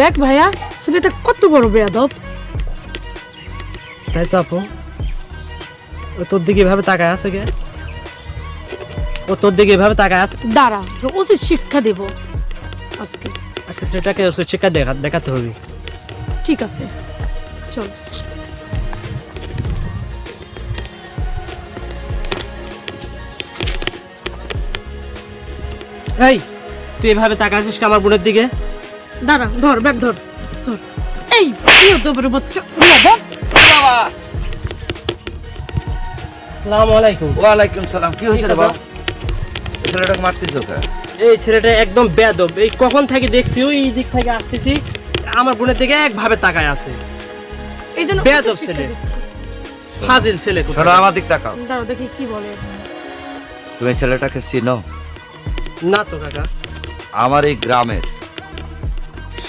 দেখ ভাইয়া, ছেলেটা কত বড় বেয়াদব। তাই তো আপু, ও তোর দিকে এভাবে তাকায় আছে কে? ও তোর দিকে এভাবে তাকায় আছে? দাঁড়া, উচিত শিক্ষা দেব আজকে। আজকে ছেলেটাকে ওর শিক্ষা দেখাতে হবে। ঠিক আছে, চল। এই, তুই এভাবে তাকায় আছিস আমার বোনের দিকে? দাঁড়া, ধর ব্যাগ ধর ধর। এই বেয়াদবের বাচ্চা, বেয়াদব। বাবা, আসসালামু আলাইকুম। ওয়ালাইকুম সালাম। কি হয়েছে রে বাবা? ছেলেটাকে মারতেছো কে? এই ছেলেটা একদম বেয়াদব। এই কখন থেকে দেখছি ওই দিক থেকে আসতেছি, আমার বোনের দিকে একভাবে তাকায় আছে। এই জন্য বেয়াদব উচিত শিক্ষা ছেলে। দিচ্ছি। ফাজিল ছেলে কোথায়? শোনো, আমার দিক তাকাও। দাঁড়া দেখি কি বলে। তুমি ছেলেটাকে চিনো? না তো কাকা। আমার এই গ্রামের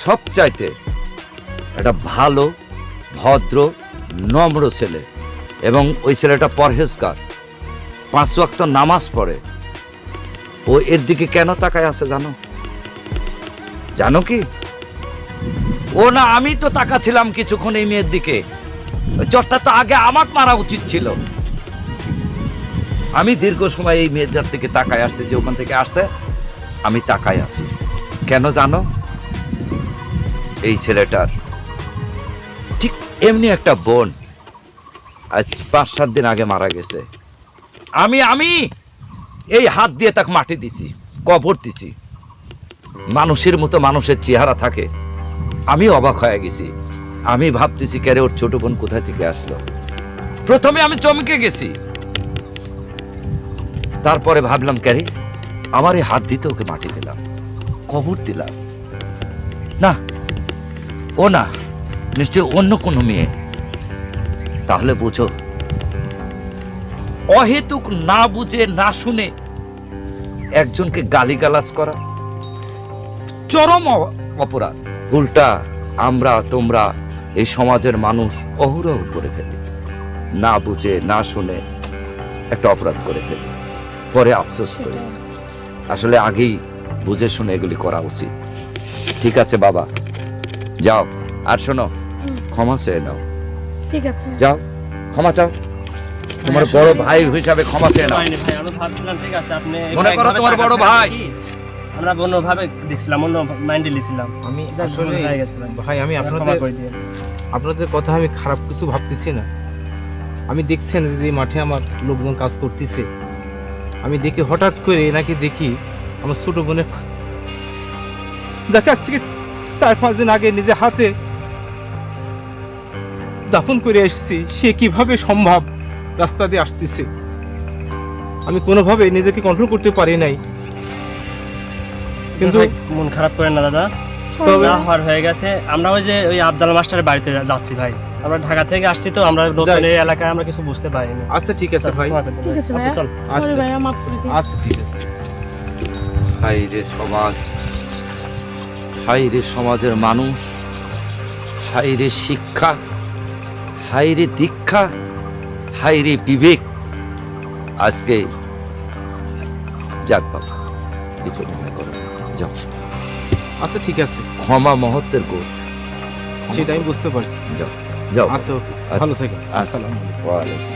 সবচাইতে একটা ভালো, ভদ্র, নম্র ছেলে, এবং ওই ছেলেটা পরহেজগার, 5 ওয়াক্ত নামাজ পড়ে। ও এর দিকে কেন তাকায় আছে জানো? জানো কি? ও না, আমি তো তাকাছিলাম কিছুক্ষণ এই মেয়ের দিকে। ওই চটটা তো আগে আমাকে মারা উচিত ছিল। আমি দীর্ঘ সময় এই মেয়েটার দিকে তাকায় আসতেছি, ওখান থেকে আসছে, আমি তাকায় আছি। কেন জানো? এই ছেলেটার ঠিক এমনি একটা বোন আজ 5-7 দিন আগে মারা গেছে। আমি এই হাত দিয়ে তাকে মাটি দিছি, কবর দিছি। মানুষের মতো মানুষের চেহারা থাকে। আমি অবাক হয়ে গেছি। আমি ভাবতেছি ক্যারে ওর ছোট বোন কোথা থেকে আসলো। প্রথমে আমি চমকে গেছি, তারপরে ভাবলাম ক্যারে আমার এই হাত দিতে ওকে মাটি দিলাম, কবর দিলাম। না, ও না, নিশ্চয় অন্য কোনো মেয়ে। তাহলে বুঝো, অহেতুক না বুঝে না শুনে একজনকে গালিগালাজ করা চরম অপরাধ। ভুলটা আমরা তোমরা এই সমাজের মানুষ অহরহ করে ফেলি, না বুঝে না শুনে একটা অপরাধ করে ফেলি, পরে আফসোস করি। আসলে আগেই বুঝে শুনে এগুলি করা উচিত। ঠিক আছে বাবা, যাও। আর শোনো, ক্ষমা চেয়ে নাও। ঠিক আছে, যাও, ক্ষমা চাও। তোমার বড় ভাই হিসাবে ক্ষমা চেয়ে নাও। ভাই, আমি ভাবছিলাম ঠিক আছে আপনি মনে করো তোমার বড় ভাই। আমরা অন্যভাবে দেখছিলাম, অন্য মাইন্ডে লিছিলাম। আমি যাক, ভুল আসলে হয়ে গেছে ভাই। ভাই, আমি ক্ষমা করে দিন। আপনাদের কথা আমি খারাপ কিছু ভাবতেছি না। আমি দেখছেন যে মাঠে আমার লোকজন কাজ করতেছে, আমি দেখি হঠাৎ করে নাকি দেখি আমার ছোট বোনের, যাকে আজ থেকে 4-5 দিন আগে নিজে হাতে দাফন করে এসেছি, সে কিভাবে সম্ভব রাস্তা দিয়ে আসতেছে। আমি কোনোভাবে নিজেকে কন্ট্রোল করতে পারি নাই। কিন্তু ভাই, মন খারাপ করেন না দাদা, তবে যা হওয়ার হয়ে গেছে। আমরা ওই যে ওই আফজাল মাস্টারের বাড়িতে যাচ্ছি ভাই। আমরা ঢাকা থেকে আসছি তো, আমরা নতুন এই এলাকায় আমরা কিছু বুঝতে পারিনি। আচ্ছা ঠিক আছে ভাই, ঠিক আছে আপু, ভাইয়া, চল। সরি আচ্ছা। ভাইয়া, মাফ করে দিন। আচ্ছা ঠিক আছে। হাই রে সমাজ, হাই রে সমাজের মানুষ, হাই রে শিক্ষা, হাই রে দীক্ষা, হাই রে বিবেক। আজকে যাক বাবা, কিছু মনে করো না। যাও, আচ্ছা ঠিক আছে, ক্ষমা মহত্বের গুণ। সেটা আমি বুঝতে পারছি। যাও যাও। আচ্ছা ওকে, আচ্ছা। ভালো থেকো। আচ্ছা। আসসালামু আলাইকুম। ওয়ালাইকুম।